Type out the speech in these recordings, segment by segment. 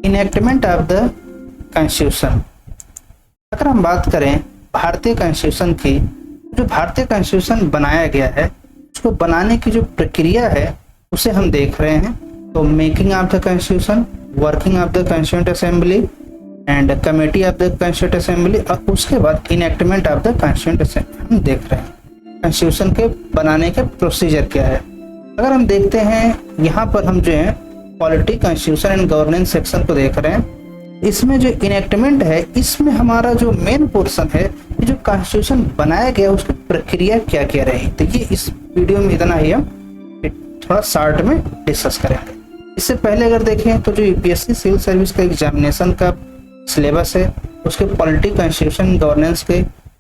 Enactment of the constitution. अगर हम बात करें भारतीय कॉन्स्टिट्यूशन की, जो भारतीय कॉन्स्टिट्यूशन बनाया गया है उसको बनाने की जो प्रक्रिया है उसे हम देख रहे हैं। तो making of the constitution, working of the Constituent assembly and committee of the Constituent assembly, और उसके बाद enactment of the Constituent assembly. हम देख रहे हैं कॉन्स्टिट्यूशन के बनाने के प्रोसीजर क्या है। अगर हम देखते हैं यहाँ पर हम जो है polity, constitution and governance section को देख रहे हैं। इसमें जो इनएक्टमेंट है इसमें हमारा जो मेन पोर्शन है, ये जो कॉन्स्टिट्यूशन बनाया गया उसकी प्रक्रिया क्या क्या रही, तो ये इस वीडियो में इतना ही हम थोड़ा शॉर्ट में डिस्कस करेंगे। इससे पहले अगर देखें तो जो यूपीएससी सिविल सर्विस का एग्जामिनेशन का सिलेबस है उसके पॉलिटी, कॉन्स्टिट्यूशन, गवर्नेंस के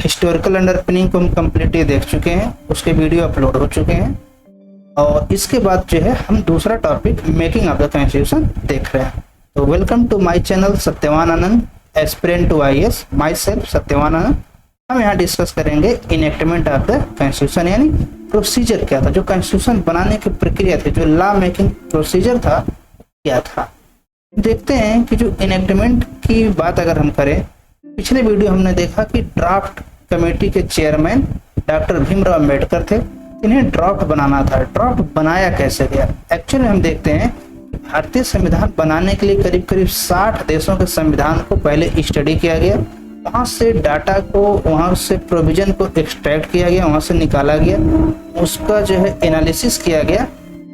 हिस्टोरिकल अंडरपिनिंग को हम कम्प्लीटली देख चुके हैं, उसके वीडियो अपलोड हो चुके हैं। और इसके बाद जो है हम दूसरा topic making of the constitution देख रहे हैं। तो welcome to my channel Satyavan Anand, aspirant to IAS, myself Satyavan Anand. हम यहाँ डिस्कस करेंगे इनएक्टमेंट ऑफ द कॉन्स्टिट्यूशन, यानी प्रोसीजर क्या था, जो कॉन्स्टिट्यूशन बनाने की प्रक्रिया थी, जो लॉ मेकिंग प्रोसीजर था क्या था। देखते हैं कि जो इनएक्टमेंट की बात अगर हम करें, पिछले वीडियो हमने देखा कि ड्राफ्ट कमेटी के चेयरमैन डॉक्टर भीमराव अम्बेडकर थे, इन्हें ड्राफ्ट बनाना था। ड्राफ्ट बनाया कैसे गया, एक्चुअली हम देखते हैं भारतीय संविधान बनाने के लिए करीब करीब 60 देशों के संविधान को पहले स्टडी किया गया, वहाँ से डाटा को, वहाँ से प्रोविजन को एक्सट्रैक्ट किया गया, वहाँ से निकाला गया, उसका जो है एनालिसिस किया गया,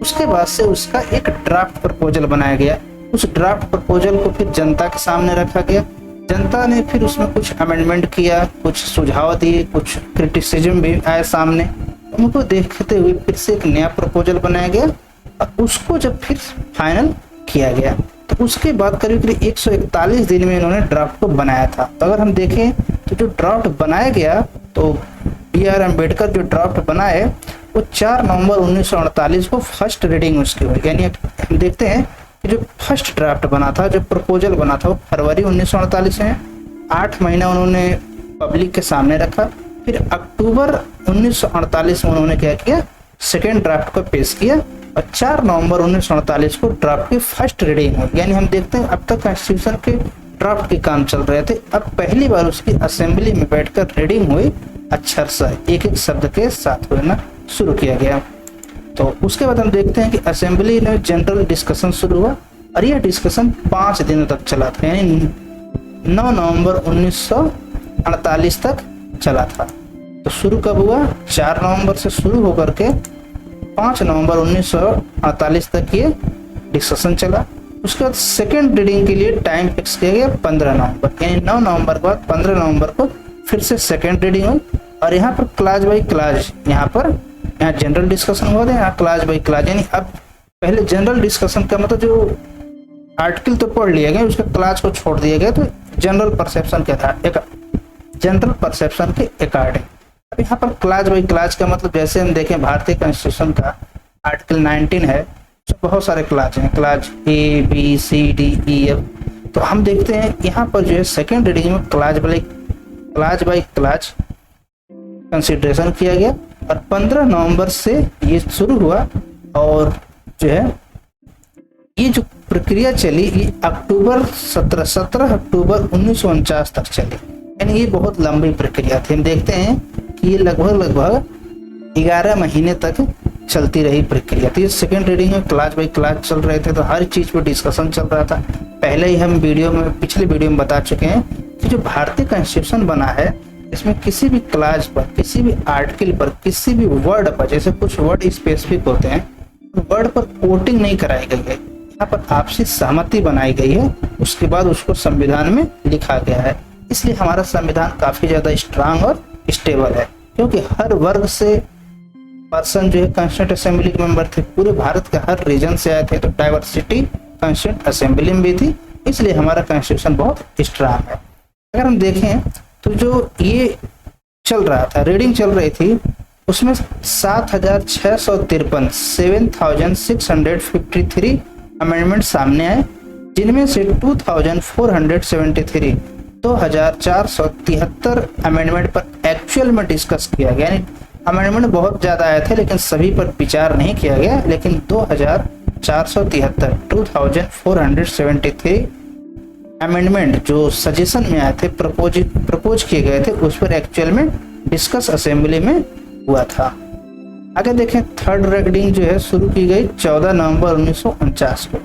उसके बाद से उसका एक ड्राफ्ट प्रपोजल बनाया गया। उस ड्राफ्ट प्रपोजल को फिर जनता के सामने रखा गया, जनता ने फिर उसमें कुछ अमेंडमेंट किया, कुछ सुझाव दिए, कुछ क्रिटिसिज्म भी आए सामने, उनको देखते हुए फिर से एक नया प्रपोजल बनाया गया और उसको जब फिर फाइनल किया गया तो उसके बाद करीब करीब 141 दिन में इन्होंने ड्राफ्ट को बनाया था। तो अगर हम देखें तो जो ड्राफ्ट बनाया गया, तो बी.आर. अम्बेडकर जो ड्राफ्ट बनाए वो 4 नवंबर 1948 को फर्स्ट रीडिंग उसकी हुई। यानी हम देखते हैं कि जो फर्स्ट ड्राफ्ट बना था, जो प्रपोजल बना था, वो फरवरी 1948 में 8 महीना उन्होंने पब्लिक के सामने रखा। फिर अक्टूबर 1948 में उन्होंने क्या किया, सेकेंड ड्राफ्ट को पेश किया और 4 नवंबर 1948 को ड्राफ्ट की फर्स्ट रीडिंग हुई। यानी हम देखते हैं अब तक कॉन्स्टिट्यूशन के ड्राफ्ट के काम चल रहे थे, अब पहली बार उसकी असेंबली में बैठकर रीडिंग हुई, अक्षर से एक एक शब्द के साथ होना शुरू किया गया। तो उसके बाद हम देखते हैं कि असेंबली में जनरल डिस्कशन शुरू हुआ और यह डिस्कशन 5 दिनों तक चला था, यानी 9 नवंबर 1948 तक चला था। तो शुरू कब हुआ, 4 नवंबर से शुरू होकर के 5 नवंबर 1948 तक ये डिस्कशन चला। उसके बाद सेकेंड रीडिंग के लिए टाइम फिक्स किया गया 15 नवंबर, यानी 9 नवंबर के बाद 15 नवंबर को फिर से सेकेंड रीडिंग हुई। और यहाँ पर क्लाज बाई क्लाज, यहाँ जनरल डिस्कशन हुआ था, यहाँ क्लाज बाई क्लाज, यानी अब पहले जनरल डिस्कशन का मतलब जो आर्टिकल तो पढ़ लिया गया, उसके क्लाज को छोड़ दिया गया, तो जनरल परसेप्शन क्या था, एक जनरल परसेप्शन के अकॉर्डिंग। अब यहाँ पर क्लाज बाई क्लाज का मतलब जैसे हम देखें भारतीय कॉन्स्टिट्यूशन का आर्टिकल 19 है, तो बहुत सारे क्लाज हैं, clause A B C D E F. तो हम देखते हैं यहाँ पर जो है सेकेंड रीडिंग में क्लाज बाई क्लाज कंसिडरेशन किया गया और 15 नवंबर से ये शुरू हुआ और जो है ये जो प्रक्रिया चली ये अक्टूबर 17 अक्टूबर 1949 तक चली। यानी ये बहुत लंबी प्रक्रिया थी। हम देखते हैं कि ये लगभग 11 महीने तक चलती रही प्रक्रिया थी। सेकेंड रीडिंग में क्लास बाई क्लास चल रहे थे, तो हर चीज पर डिस्कशन चल रहा था। पहले ही हम पिछले वीडियो में बता चुके हैं कि जो भारतीय कॉन्स्टिट्यूशन बना है इसमें किसी भी क्लास पर, किसी भी आर्टिकल पर, किसी भी वर्ड पर, जैसे कुछ वर्ड स्पेसिफिक होते हैं, वर्ड पर कोटिंग नहीं कराई गई है, यहाँ पर आपसी सहमति बनाई गई है, उसके बाद उसको संविधान में लिखा गया है। इसलिए हमारा संविधान काफी ज्यादा स्ट्रांग और स्टेबल है, क्योंकि हर वर्ग से पर्सन जो है कॉन्स्टिट्यूएंट असेंबली के मेंबर थे, पूरे भारत के हर रीजन से आए थे, तो डाइवर्सिटी कॉन्स्टिट्यूएंट असेंबली में भी थी। इसलिए हमारा कॉन्स्टिट्यूशन बहुत स्ट्रांग है। अगर हम देखें तो जो ये चल रहा था, रीडिंग चल रही थी, उसमें 7,653 अमेंडमेंट सामने आए, जिनमें से 2473 अमेंडमेंट पर एक्चुअल में डिस्कस किया गया। यानी अमेंडमेंट बहुत ज़्यादा आए थे लेकिन सभी पर विचार नहीं किया गया, लेकिन 2473 अमेंडमेंट जो सजेशन में आए थे, प्रपोज किए गए थे, उस पर एक्चुअल में डिस्कस असेंबली में हुआ था। आगे देखें, थर्ड रीडिंग जो है शुरू की गई 14 नवंबर 1949 को,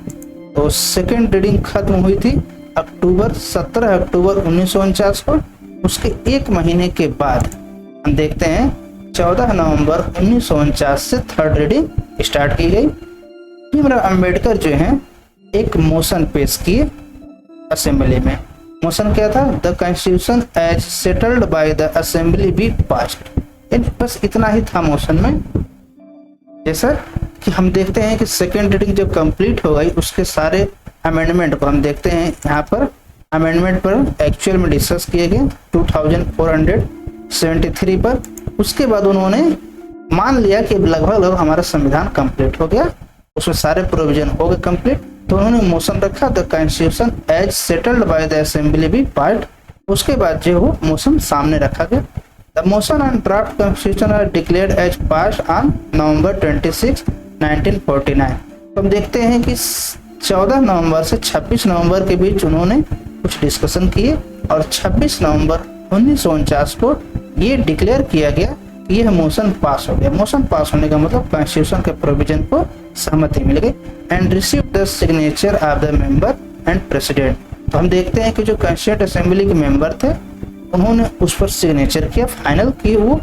तो सेकेंड रीडिंग खत्म हुई थी 17 अक्टूबर 1949 को। उसके एक महीने के बाद हम देखते हैं 14 नवंबर 1949 से थर्ड रीडिंग स्टार्ट की गई। भीमराव अंबेडकर जो है एक मोशन पेश किए असेंबली में। मोशन क्या था? The constitution as settled by the assembly be passed. बस इतना ही था मोशन में। जैसा कि हम देखते हैं कि सेकेंड रीडिंग जब कंप्लीट हो गई, उसके सारे अमेंडमेंट को हम देखते हैं यहाँ पर। अमेंडमेंट पर एक्चुअल में डिस्कस किए गए 2473 पर। उसके बाद उन्होंने मान लिया कि लगभग हमारा संविधान कंप्लीट हो गया, उसमें सारे प्रोविजन हो गए कंप्लीट, तो उन्होंने मोशन रखा the constitution as settled by the assembly be passed. उसके बाद जो वो मोशन सामने रखा गया। The motion on draft constitution are declared as pass on November 26, 1949। तो हम देखते हैं कि 14 नवंबर से 26 नवंबर के बीच उन्होंने कुछ डिस्कशन किए और 26 नवंबर 1949 को ये डिक्लेयर किया गया कि यह मोशन पास हो गया। मोशन पास होने का मतलब कॉन्स्टिट्यूशन के प्रोविजन को सहमति मिल गई and receive the signature of the member and president. तो हम देखते हैं कि जो कॉन्स्टिट्यूंट असेंबली के मेंबर थे उन्होंने उस पर सिग्नेचर किया, फाइनल की वो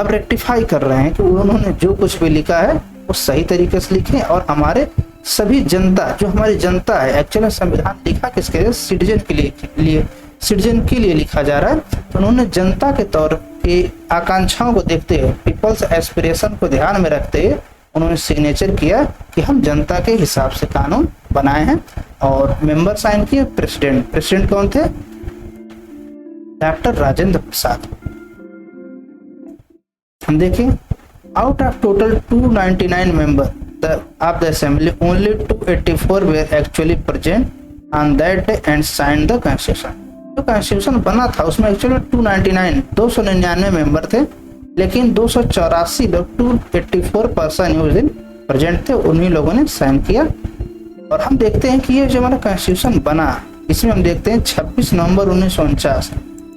अब रेक्टिफाई कर रहे हैं कि उन्होंने जो कुछ भी लिखा है वो सही तरीके से लिखे और हमारे सभी जनता, जो हमारी जनता है, एक्चुअली संविधान लिखा किसके लिए? सिटीजन के लिए सिटीजन के लिए लिखा जा रहा है। तो उन्होंने जनता के तौर पे आकांक्षाओं को देखते हुए, पीपल्स एस्पिरेशन को ध्यान में रखते हुए उन्होंने सिग्नेचर किया कि हम जनता के हिसाब से कानून बनाए हैं। और मेंबर साइन किए, प्रेसिडेंट कौन थे? डॉक्टर राजेंद्र प्रसाद। हम देखें, out of total 299 member of the assembly, only 284 were actually present on that day and signed the constitution। जो कॉन्स्टिट्यूशन बना था उसमें एक्चुअली 299 मेंबर थे, लेकिन 284 लोग 284 पर्सन उस दिन प्रेजेंट थे, उन्हीं लोगों ने साइन किया। और हम देखते हैं कि ये जो हमारा कॉन्स्टिट्यूशन बना, इसमें हम देखते हैं 26 नवंबर 1949।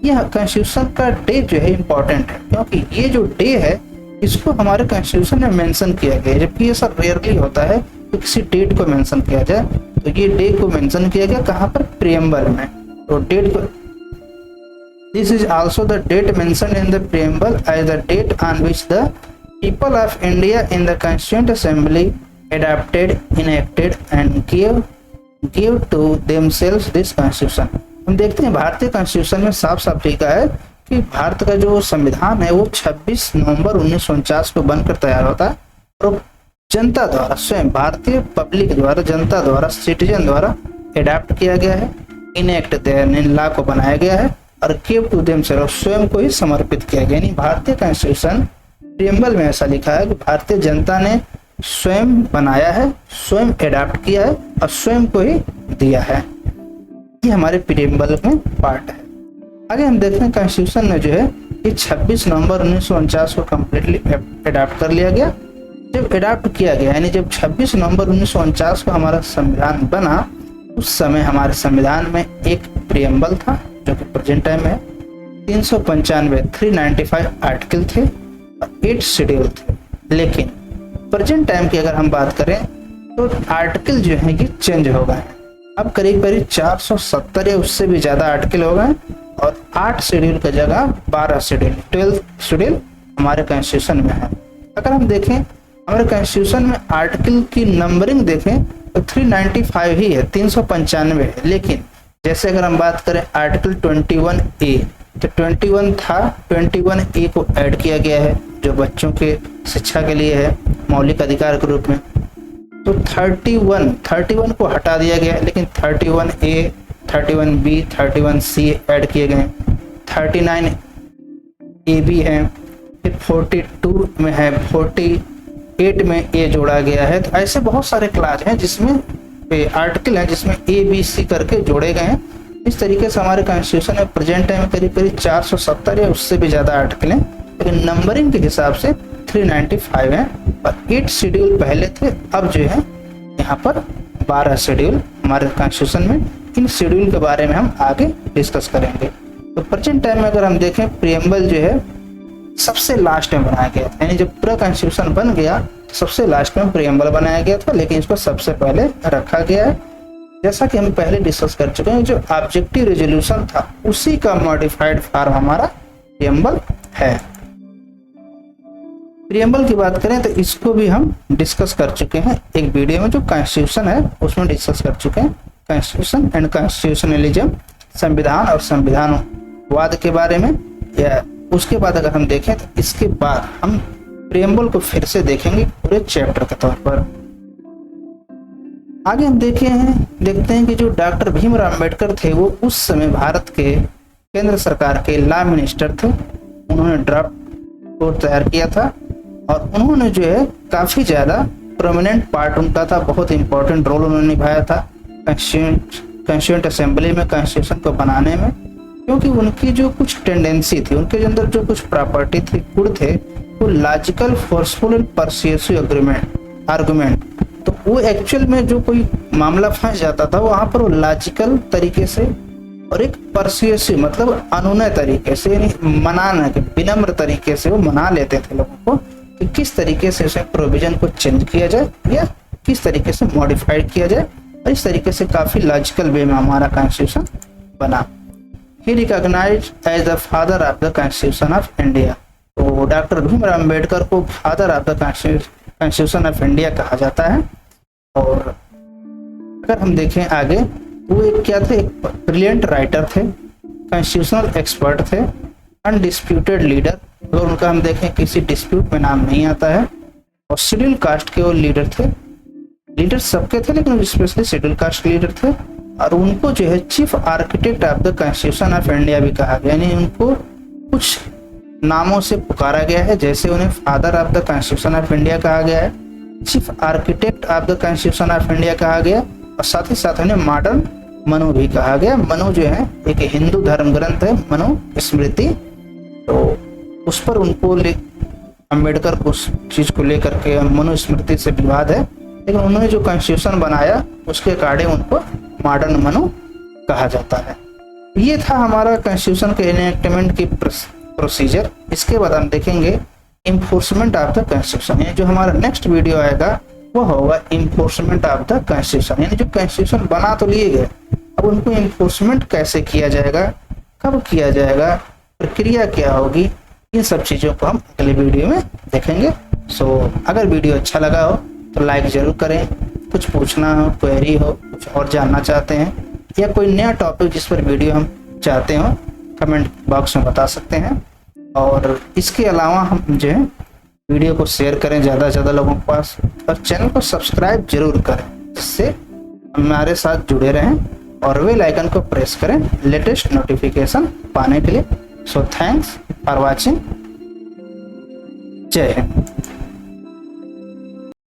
यह कॉन्स्टिट्यूशन का डे जो है इम्पोर्टेंट है, क्योंकि ये जो डे है इसको हमारे कॉन्स्टिट्यूशन में मेंशन किया गया है। जबकि ये सब रेयरली होता है कि किसी डेट को मेंशन किया जाए, तो ये डे को मेंशन किया गया कहाँ पर? प्रियम्बल में। तो डेट को, this is also the date mentioned in the preamble as the date on which the people of India in the Constituent Assembly adopted, enacted and give to themselves this constitution. हम देखते हैं भारतीय constitution में साफ साफ लिखा है कि भारत का जो संविधान है वो 26 नवंबर 1949 को बनकर तैयार होता है और जनता द्वारा, स्वयं भारतीय पब्लिक द्वारा, जनता द्वारा, सिटीजन द्वारा एडॉप्ट किया गया है, इनएक्ट लॉ को बनाया गया है और गिव टू देमसेल्व्स, स्वयं को ही समर्पित किया गया। यानी भारतीय कॉन्स्टिट्यूशन प्रियम्बल में ऐसा लिखा है कि भारतीय जनता ने स्वयं बनाया है, स्वयं एडॉप्ट किया है और स्वयं को ही दिया है। ये हमारे प्रियम्बल में पार्ट है। आगे हम देखते हैं कॉन्स्टिट्यूशन में जो है ये 26 नवंबर 1949 को कम्प्लीटली एडॉप्ट कर लिया गया। जब एडॉप्ट किया गया, यानी जब 26 नवंबर 1949 को हमारा संविधान बना, उस समय हमारे संविधान में एक प्रियम्बल था जो कि प्रेजेंट टाइम में 395 आर्टिकल थे और 8 शेड्यूल थे। लेकिन प्रेजेंट टाइम की अगर हम बात करें तो आर्टिकल जो है कि चेंज हो गए हैं। अब करीब 470 या उससे भी ज़्यादा आर्टिकल हो गए और 8 शेड्यूल की जगह 12 शेड्यूल, 12 शेड्यूल हमारे कॉन्स्टिट्यूशन में है। अगर हम देखें हमारे कॉन्स्टिट्यूशन में आर्टिकल की नंबरिंग देखें तो 395 ही है, 395 है। लेकिन जैसे अगर हम बात करें आर्टिकल 21A, तो 21 था, 21A को ऐड किया गया है जो बच्चों के शिक्षा के लिए है, मौलिक अधिकार के रूप में। तो 31 को हटा दिया गया, लेकिन 31A, 31B, 31C ऐड किए गए, 39A भी है, फिर 42 में है, 48 में A जोड़ा गया है। तो ऐसे बहुत सारे क्लास हैं जिसमें आर्टिकल है जिसमें ABC करके जोड़े गए हैं। इस तरीके से हमारे कॉन्स्टिट्यूशन में प्रेजेंट टाइम करीब 470 या उससे भी ज़्यादा आर्टिकल हैं, लेकिन नंबरिंग के हिसाब से 395 हैं और 8 शेड्यूल पहले थे। अब जो है यहाँ पर 12 शेड्यूल हमारे कॉन्स्टिट्यूशन में। इन शेड्यूल के बारे में हम आगे डिस्कस करेंगे। तो प्रेजेंट टाइम में अगर हम देखें, प्रीएम्बल जो है सबसे लास्ट में बनाया गया था, यानी जब पूरा कॉन्स्टिट्यूशन बन गया तो सबसे लास्ट में प्रीएम्बल बनाया गया था, लेकिन इसको सबसे पहले रखा गया है। जैसा कि हम पहले डिस्कस कर चुके हैं, जो ऑब्जेक्टिव रेजोल्यूशन था उसी का मॉडिफाइड फॉर्म हमारा प्रीएम्बल है। प्रीएम्बल की बात करें तो इसको भी हम डिस्कस कर चुके हैं एक वीडियो में, जो कॉन्स्टिट्यूशन है उसमें डिस्कस कर चुके हैं, कॉन्स्टिट्यूशन एंड कॉन्स्टिट्यूशनलिज्म, संविधान और संविधानवाद के बारे में। या उसके बाद अगर हम देखें तो इसके बाद हम प्रीएम्बल को फिर से देखेंगे पूरे चैप्टर के तौर पर। आगे हम देखते हैं कि जो डॉक्टर भीमराव अंबेडकर थे वो उस समय भारत के केंद्र सरकार के लॉ मिनिस्टर थे। उन्होंने ड्राफ्ट कोड तैयार किया था और उन्होंने जो है काफी ज्यादा प्रोमिनेंट पार्ट उनका था, बहुत इंपॉर्टेंट रोल उन्होंने निभाया था कॉन्स्टिट्यूएंट असेंबली में कॉन्स्टिट्यूशन को बनाने में, क्योंकि उनकी जो कुछ टेंडेंसी थी, उनके अंदर जो कुछ प्रॉपर्टी थी, गुण थे, वो logical, forceful and persuasive argument. तो वो एक्चुअल में जो कोई मामला फंस जाता था वहां पर वो लॉजिकल तरीके से और एक परसुएसिव मतलब अनुनय तरीके से, यानी मनाना के विनम्र तरीके से वो मना लेते थे लोगों को कि किस तरीके से उसे प्रोविजन को चेंज किया जाए या किस तरीके से मॉडिफाइड किया जाए, और इस तरीके से काफी लॉजिकल वे में हमारा कॉन्स्टिट्यूशन बना। He recognized as the father of the constitution of India. तो डॉक्टर भीमराव अंबेडकर को father of the constitution of India कहा जाता है। और अगर हम देखें आगे, वो एक क्या थे, एक ब्रिलियंट राइटर थे, कॉन्स्टिट्यूशनल एक्सपर्ट थे, अनडिस्प्यूटेड लीडर। अगर उनका हम देखें किसी डिस्प्यूट में नाम नहीं आता है, और शेड्यूल कास्ट के वो लीडर थे। लीडर सबके थे लेकिन स्पेशली शेड्यूल कास्ट लीडर थे। और उनको जो है chief architect of the constitution of India भी कहा गया, यानी उनको कुछ नामों से पुकारा गया है, जैसे उन्हें father of the constitution of India कहा गया है, chief architect of the constitution of India कहा गया, और साथ ही साथ उन्हें मॉडर्न मनु भी कहा गया। मनु जो है एक हिंदू धर्म ग्रंथ है, मनु स्मृति, तो उस पर उनको अम्बेडकर को उस चीज को लेकर के मनु स्मृति से विवाद है, लेकिन उन्होंने जो कॉन्स्टिट्यूशन बनाया उसके अकॉर्डिंग उनको मॉडर्न मनु कहा जाता है। ये था हमारा कॉन्स्टिट्यूशन के इनएक्टमेंट की प्रोसीजर। इसके बाद हम देखेंगे इन्फोर्समेंट ऑफ द कॉन्स्टिट्यूशन, यानी जो हमारा नेक्स्ट वीडियो आएगा वो होगा इन्फोर्समेंट ऑफ द कॉन्स्टिट्यूशन, यानी जो कॉन्स्टिट्यूशन बना तो लिए गए, अब उनको इन्फोर्समेंट कैसे किया जाएगा, कब किया जाएगा, प्रक्रिया क्या होगी, इन सब चीजों को हम अगले वीडियो में देखेंगे। सो अगर वीडियो अच्छा लगा हो तो लाइक जरूर करें, कुछ पूछना हो, क्वेरी हो, कुछ और जानना चाहते हैं, या कोई नया टॉपिक जिस पर वीडियो हम चाहते हो, कमेंट बॉक्स में बता सकते हैं। और इसके अलावा हम जो है वीडियो को शेयर करें ज़्यादा से ज़्यादा लोगों के पास, और चैनल को सब्सक्राइब जरूर करें, जिससे हमारे साथ जुड़े रहें, और बेल आइकन को प्रेस करें लेटेस्ट नोटिफिकेशन पाने के लिए। So thanks for watching. जय हिंद।